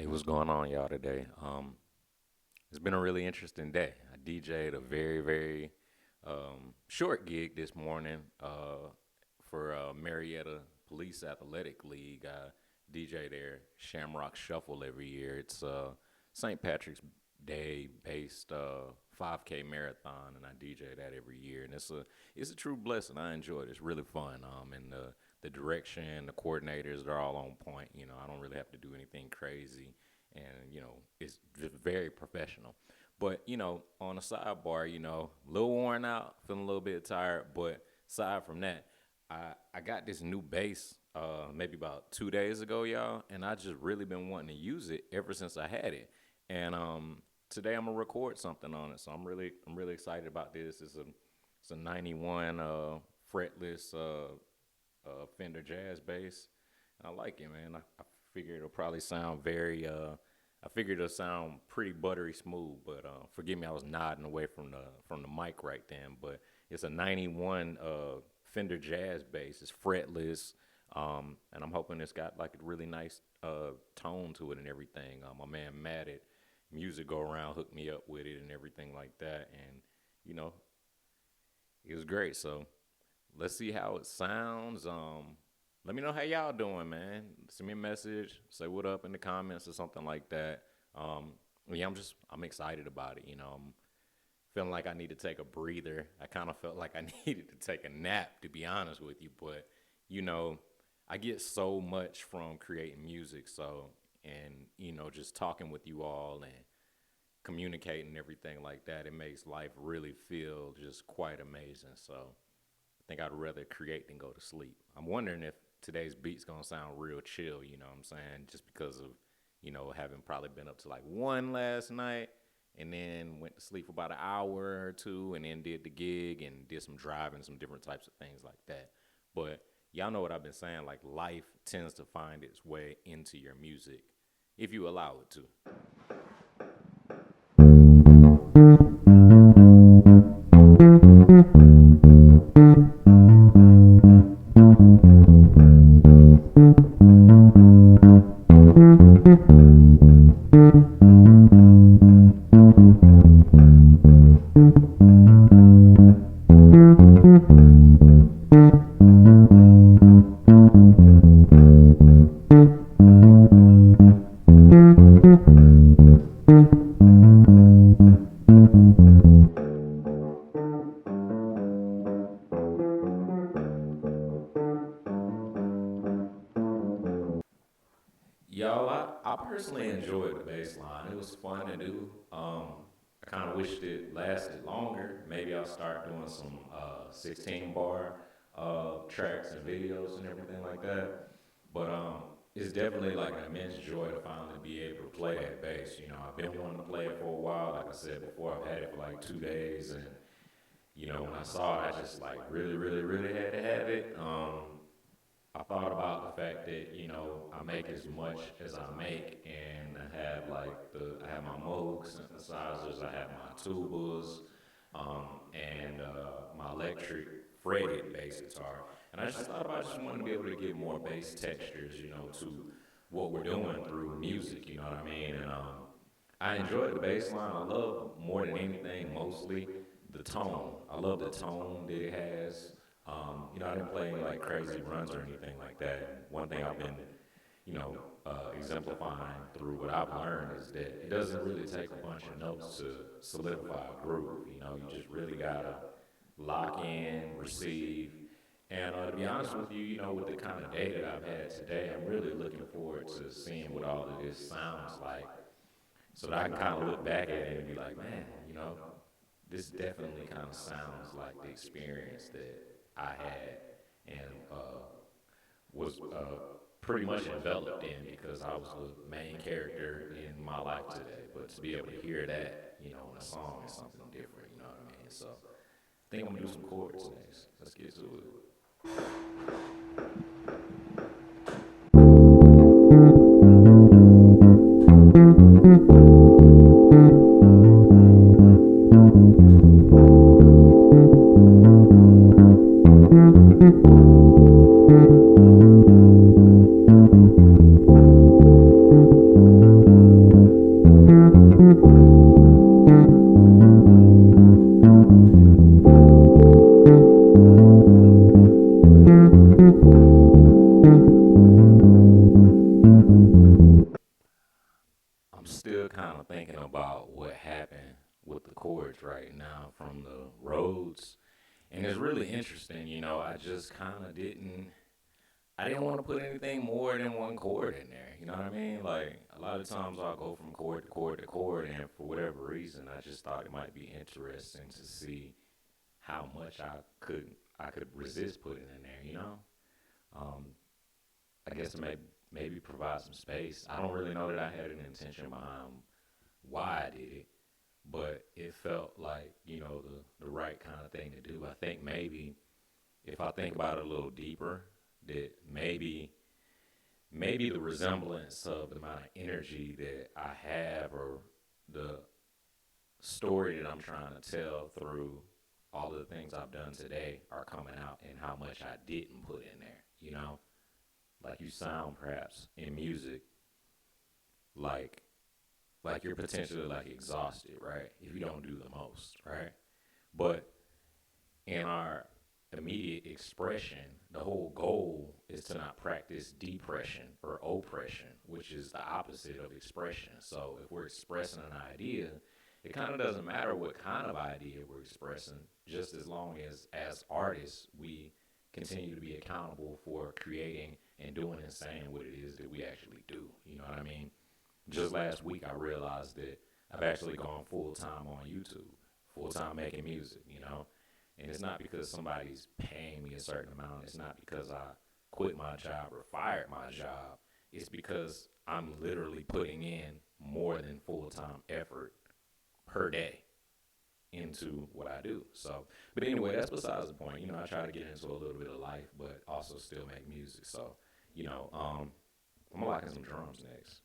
Hey, what's going on, y'all, today? It's been a really interesting day. I DJ'd a very short gig this morning for Marietta Police Athletic League. I DJ their Shamrock Shuffle every year. It's St. Patrick's Day based 5K marathon, and I DJ that every year. And it's a true blessing. I enjoy it. It's really fun. And the direction, the coordinators, they're all on point. I don't really have to do anything crazy, and it's just very professional. But on a sidebar, a little worn out, feeling a little bit tired. But aside from that, I got this new bass maybe about 2 days ago, y'all, and I just really been wanting to use it ever since I had it. And today I'm gonna record something on it, so I'm really excited about this. It's a '91 fretless Fender jazz bass. I like it, man. I figure it'll probably sound I figured it'll sound pretty buttery smooth, but forgive me, I was nodding away from the mic right then. But it's a '91 Fender jazz bass. It's fretless, and I'm hoping it's got like a really nice tone to it and everything. My man Matt at Music Go Around hooked me up with it and everything like that, and you know it was great. So let's see how it sounds. Let me know how y'all doing, man. Send me a message, say what up in the comments or something like that. Yeah, I'm excited about it. I'm feeling like I need to take a breather. I kind of felt like I needed to take a nap, to be honest with you. But I get so much from creating music. So, and just talking with you all and communicating and everything like that, it makes life really feel just quite amazing. So I think I'd rather create than go to sleep. I'm wondering if today's beat's gonna sound real chill, you know what I'm saying? Just because of, having probably been up to like 1 last night and then went to sleep for about an hour or two and then did the gig and did some driving, some different types of things like that. But y'all know what I've been saying, like life tends to find its way into your music if you allow it to. Y'all, I personally enjoyed the bass line. It was fun to do. I kind of wished it lasted longer. Maybe I'll start doing some 16 bar tracks and videos and everything like that. But it's definitely like an immense joy to finally be able to play that bass. I've been wanting to play it for a while. Like I said before, I've had it for like 2 days, and when I saw it, I just like really had to have it. I thought about the fact that I make as much as I make, and I have my Moog synthesizers, I have my tubas, and my electric fretted bass guitar, and I just thought about just wanting to be able to give more bass textures, to what we're doing through music. You know what I mean? And I enjoy the bass line. I love more than anything, mostly the tone. I love the tone that it has. I didn't play any like crazy runs or anything like that. One thing I've been, exemplifying through what I've learned is that it doesn't really take a bunch of notes to solidify a groove. You just really gotta lock in, receive. And to be honest with you, with the kind of day that I've had today, I'm really looking forward to seeing what all of this sounds like, so that I can kind of look back at it and be like, man, this definitely kind of sounds like the experience that I had and was pretty much enveloped in, because I was the main character in my life today. But to be able to hear that, in a song is something different, you know what I mean? So I think I'm gonna do some chords next. Let's get to it. I'm still kind of thinking about what happened with the chords right now from the Rhodes. And it's really interesting, I just kind of I didn't want to put anything more than one chord in there. You know what I mean? Like a lot of times I'll go from chord to chord to chord, and for whatever reason, I just thought it might be interesting to see how much I could resist putting in there. Um, I guess to maybe provide some space. I don't really know that I had an intention behind why I did it, but it felt like the right kind of thing to do. I think maybe if I think about it a little deeper, that maybe the resemblance of the amount of energy that I have or the story that I'm trying to tell through all of the things I've done today are coming out and how much I didn't put in there. Like you sound perhaps in music like you're potentially like exhausted, right? If you don't do the most, right? But in our immediate expression, the whole goal is to not practice depression or oppression, which is the opposite of expression. So if we're expressing an idea, it kind of doesn't matter what kind of idea we're expressing, just as long as artists, we continue to be accountable for creating and doing and saying what it is that we actually do. You know what I mean? Just last week, I realized that I've actually gone full time on YouTube, full time making music. And it's not because somebody's paying me a certain amount. It's not because I quit my job or fired my job. It's because I'm literally putting in more than full time effort per day into what I do. So, but anyway, that's besides the point. I try to get into a little bit of life, but also still make music. So, I'm gonna lock in some drums next.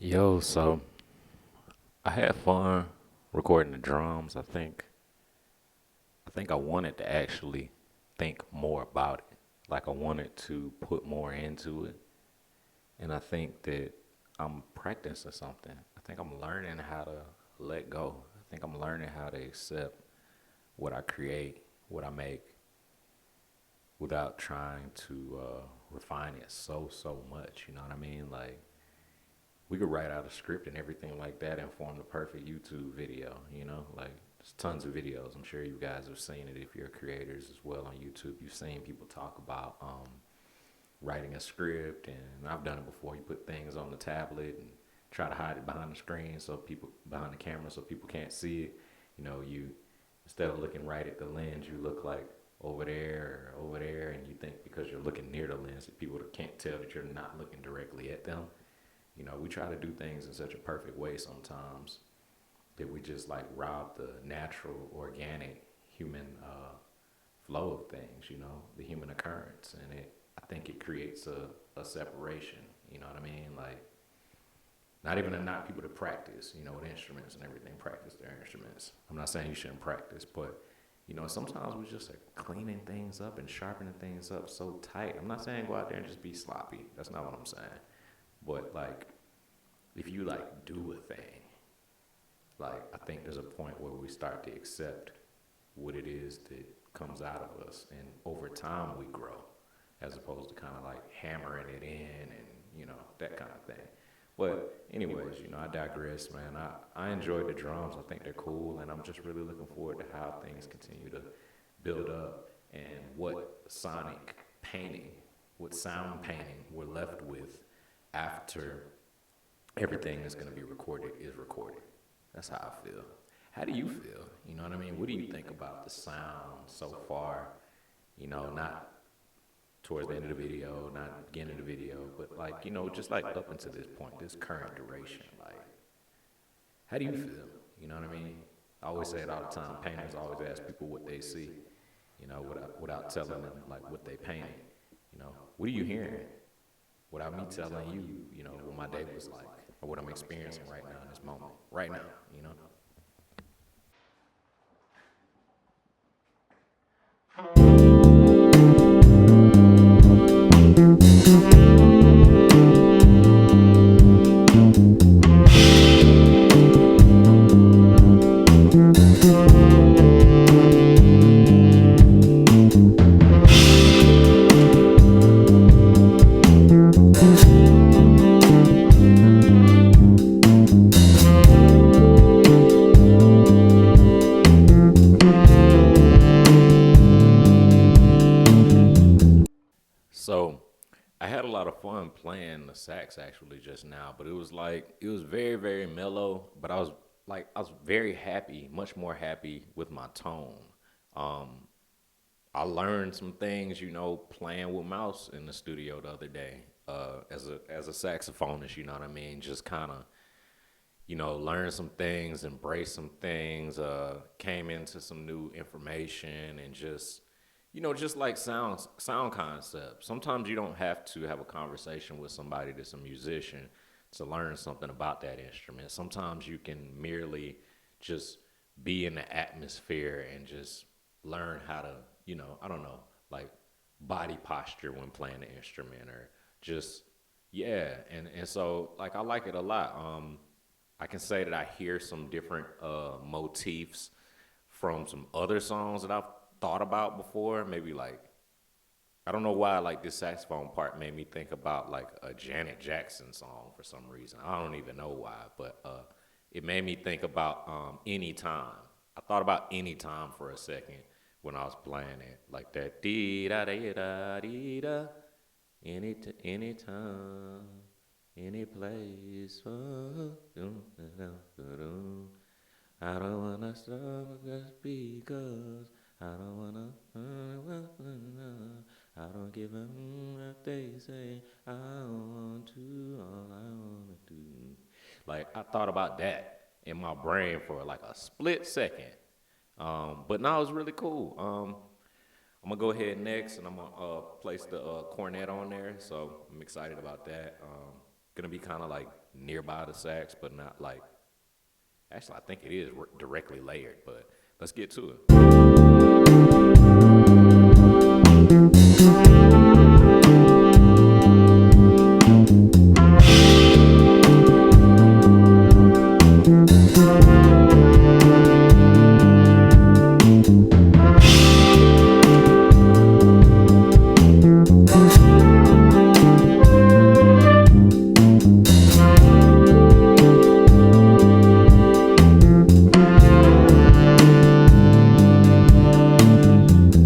Yo, so I had fun recording the drums. I think I wanted to actually think more about it. Like I wanted to put more into it. And I think that I'm practicing something. I think I'm learning how to let go. I think I'm learning how to accept what I create, what I make, without trying to refine it so much. You know what I mean? Like we could write out a script and everything like that and form the perfect YouTube video. Like there's tons of videos. I'm sure you guys have seen it if you're creators as well on YouTube. You've seen people talk about writing a script, and I've done it before. You put things on the tablet and try to hide it behind the screen so people behind the camera so people can't see it. You instead of looking right at the lens, you look like over there, and you think because you're looking near the lens that people can't tell that you're not looking directly at them. We try to do things in such a perfect way sometimes that we just like rob the natural, organic human flow of things, the human occurrence. And I think it creates a separation, you know what I mean? Like, not even to knock people to practice, with instruments and everything, practice their instruments. I'm not saying you shouldn't practice, but, sometimes we just like cleaning things up and sharpening things up so tight. I'm not saying go out there and just be sloppy. That's not what I'm saying. But like, if you like do a thing, like I think there's a point where we start to accept what it is that comes out of us, and over time we grow, as opposed to kind of like hammering it in and that kind of thing. But anyways, I digress, man. I enjoyed the drums. I think they're cool, and I'm just really looking forward to how things continue to build up and what sonic painting, what sound painting we're left with after everything that's going to be recorded is recorded. That's how I feel. How do you feel? You know what I mean? What do you think about the sound so far? Not towards the end of the video, not beginning of the video, but like, just like up until this point, this current duration. Like, how do you feel? You know what I mean? I always say it all the time. Painters always ask people what they see. without telling them like what they painted. What are you hearing? Without me telling you, what my day was like or what I'm experiencing right now in this moment, right now. So I had a lot of fun playing the sax actually just now, but it was very, very mellow, but I was very happy, much more happy with my tone. Um, I learned some things, playing with mouse in the studio the other day, as a saxophonist, you know what I mean? Just kind of, learn some things, embrace some things, came into some new information and just like sound concepts. Sometimes you don't have to have a conversation with somebody that's a musician to learn something about that instrument. Sometimes you can merely just be in the atmosphere and just learn how to, I don't know, like body posture when playing the instrument or just yeah. And so like I like it a lot. I can say that I hear some different motifs from some other songs that I've thought about before. Maybe like I don't know why like this saxophone part made me think about like a Janet Jackson song for some reason. I don't even know why, but it made me think about Anytime. I thought about Anytime for a second when I was playing it, like that dee da dee da dee da, anytime, any place. I don't wanna stop just because I don't wanna. I don't give a what they say. I want to. All I wanna do. Like I thought about that in my brain for like a split second. But now it's really cool. I'm gonna go ahead next, and I'm gonna place the cornet on there. So I'm excited about that. Gonna be kind of like nearby the sax, but not like. Actually, I think it is directly layered. But let's get to it.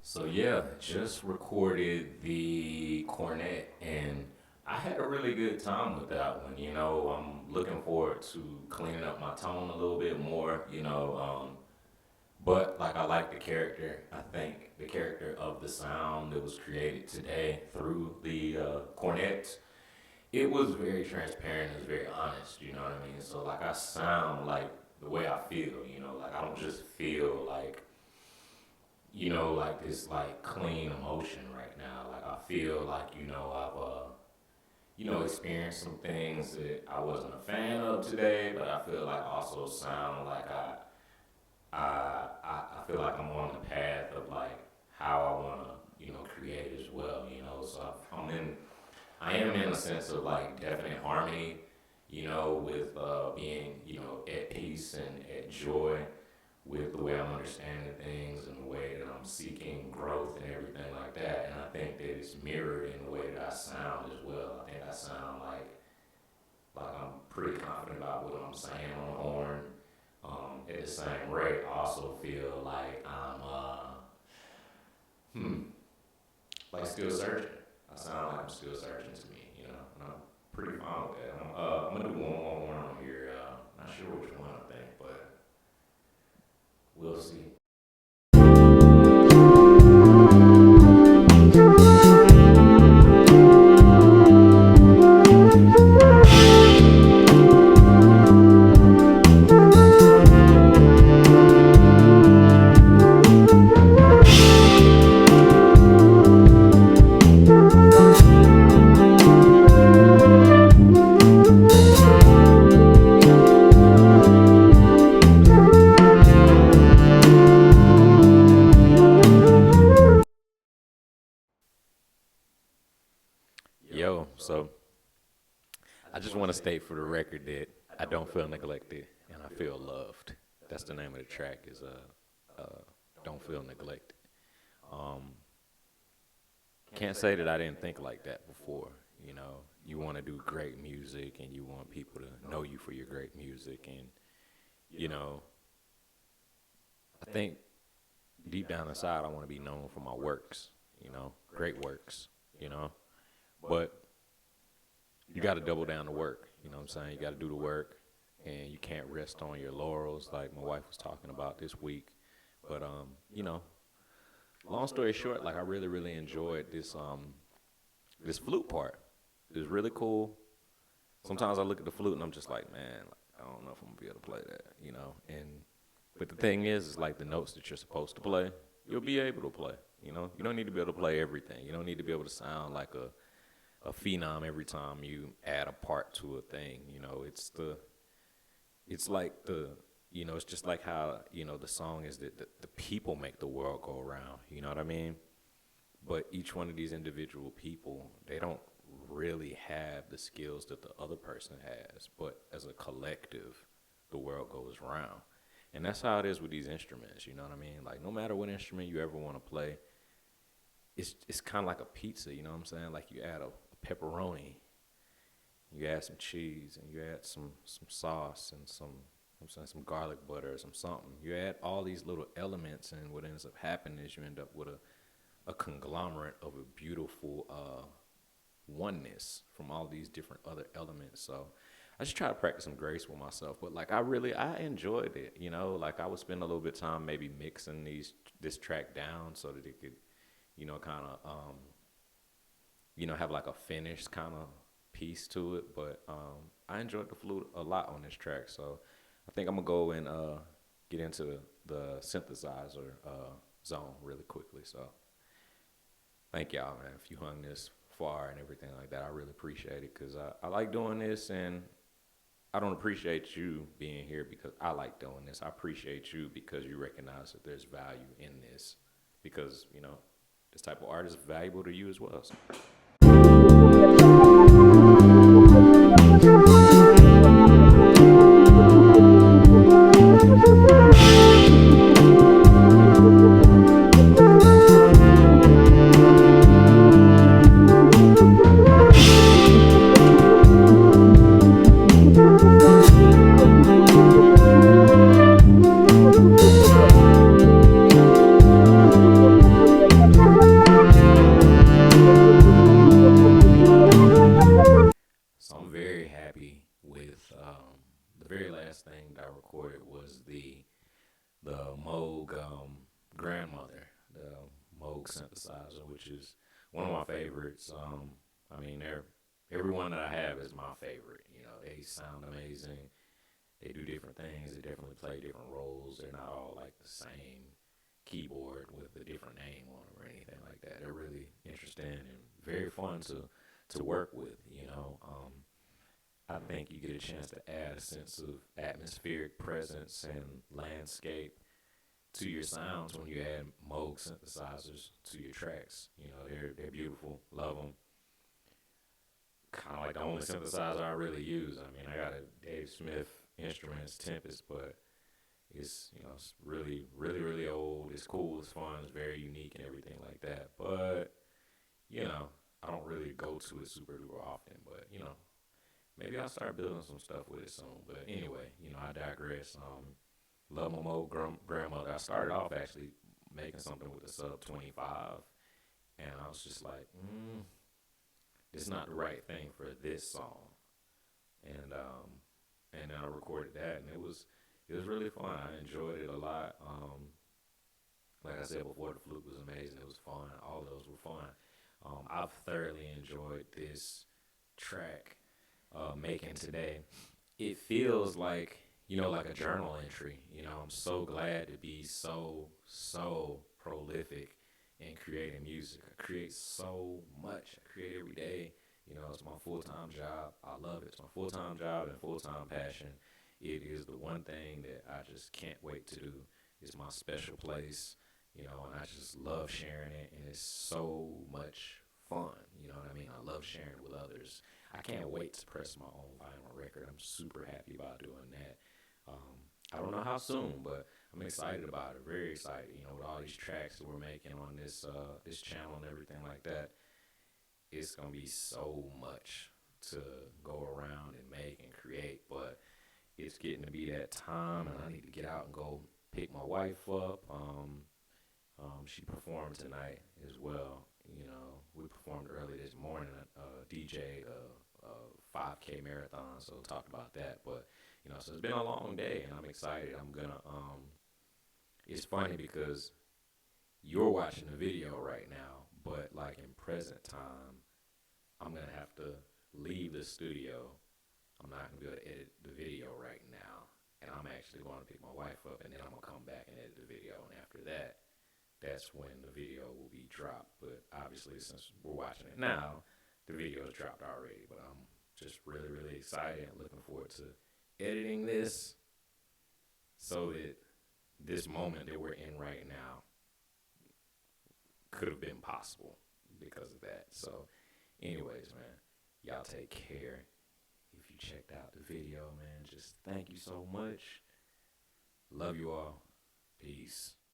So yeah, just recorded the cornet and I had a really good time with that one. I'm looking forward to cleaning up my tone a little bit more, but like I like the character. I think the character of the sound that was created today through the cornet, it was very transparent, it was very honest, you know what I mean? So like I sound like the way I feel, like I don't just feel like this like clean emotion right now. Like I feel like, I've experienced some things that I wasn't a fan of today, but I feel like also sound like I feel like I'm on the path of like how I wanna, create as well, So I am in a sense of like definite harmony, with being, at peace and at joy with the way I'm understanding things and the way that I'm seeking growth and everything like that. And I think that it's mirrored in the way that I sound as well. I think I sound like I'm pretty confident about what I'm saying on the horn. At the same rate, I also feel like I'm like still searching. I sound like I'm still searching to me, and I'm pretty fine with that. I'm gonna do one more horn on here. Not sure which one I think, but we'll see. Yo, so I just want to state for the record that I don't feel neglected and I feel loved. That's the name of the track is Don't Feel Neglected. Um, can't say that I didn't think like that before. You know, you want to do great music and you want people to know you for your great music. And, you know, I think deep down inside, I want to be known for my works, you know, great works, you know. But you got to double down the work, you know what I'm saying? You got to do the work and you can't rest on your laurels like my wife was talking about this week. But, you know, long story short, like I really, really enjoyed this flute part. It was really cool. Sometimes I look at the flute and I'm just like, man, like, I don't know if I'm gonna be able to play that, you know. And but the thing is like the notes that you're supposed to play, you'll be able to play. You know, you don't need to be able to play everything. You don't need to be able to sound like a phenom every time you add a part to a thing. You know, it's like it's just like how the song is that the people make the world go around. You know what I mean? But each one of these individual people, they don't really have the skills that the other person has. But as a collective, the world goes round. And that's how it is with these instruments, you know what I mean? Like, no matter what instrument you ever want to play, it's kind of like a pizza, you know what I'm saying? Like, you add a pepperoni, you add some cheese, and you add some sauce and some garlic butter or some something. You add all these little elements, and what ends up happening is you end up with a conglomerate of a beautiful oneness from all these different other elements. So I just try to practice some grace with myself. But like I enjoyed it, you know, like I would spend a little bit of time maybe mixing this track down so that it could, kind of have like a finished kind of piece to it. But I enjoyed the flute a lot on this track. So I think I'm gonna go and get into the synthesizer zone really quickly. So thank y'all, man. If you hung this far and everything like that, I really appreciate it because I like doing this, and I don't appreciate you being here because I like doing this. I appreciate you because you recognize that there's value in this because, this type of art is valuable to you as well. So. So I'm very happy with the very last thing that I recorded was the Moog grandmother, the Moog synthesizer, which is one of my favorites. I mean, every one that I have is my favorite. You know, they sound amazing. They do different things. They definitely play different roles. They're not all like the same keyboard with a different name on them or anything like that. They're really interesting and very fun to work with. I think you get a chance to add a sense of atmospheric presence and landscape to your sounds when you add Moog synthesizers to your tracks. They're beautiful. Love them. Kind of like the only synthesizer I really use. I mean, I got a Dave Smith Instruments Tempest, but it's really, really, really old. It's cool. It's fun. It's very unique and everything like that. But I don't really go to it super duper often. But maybe I'll start building some stuff with it soon. But anyway, I digress. Love my Moog grandmother. I started off actually making something with the sub 25, and I was just like, it's not the right thing for this song. And then I recorded that, and it was really fun. I enjoyed it a lot. Like I said before, the flute was amazing. It was fun. All of those were fun. I've thoroughly enjoyed this track making today. It feels like like a journal entry. I'm so glad to be so prolific in creating music. I create so much. I create every day. It's my full-time job. I love it. It's my full-time job and full-time passion. It is the one thing that I just can't wait to do. It's my special place, and I just love sharing it, and it's so much fun. You know what I mean? I love sharing with others. I can't wait to press my own vinyl record. I'm super happy about doing that. I don't know how soon, but I'm excited about it. Very excited. With all these tracks that we're making on this channel and everything like that, it's gonna be so much to go around and make and create. But it's getting to be that time, and I need to get out and go pick my wife up. She performed tonight as well. We performed early this morning. DJ a 5K marathon, so talked about that. But so it's been a long day, and I'm excited. I'm gonna. It's funny because you're watching the video right now, but like in present time, I'm gonna have to leave the studio. I'm not gonna be able to edit the video right now, and I'm actually going to pick my wife up, and then I'm gonna come back and edit the video, and after that, that's when the video will be dropped. But obviously, since we're watching it now, the video is dropped already. But I'm just really, really excited and looking forward to editing this so that this moment that we're in right now could have been possible because of that. So, anyways, man, y'all take care. If you checked out the video, man, just thank you so much. Love you all. Peace.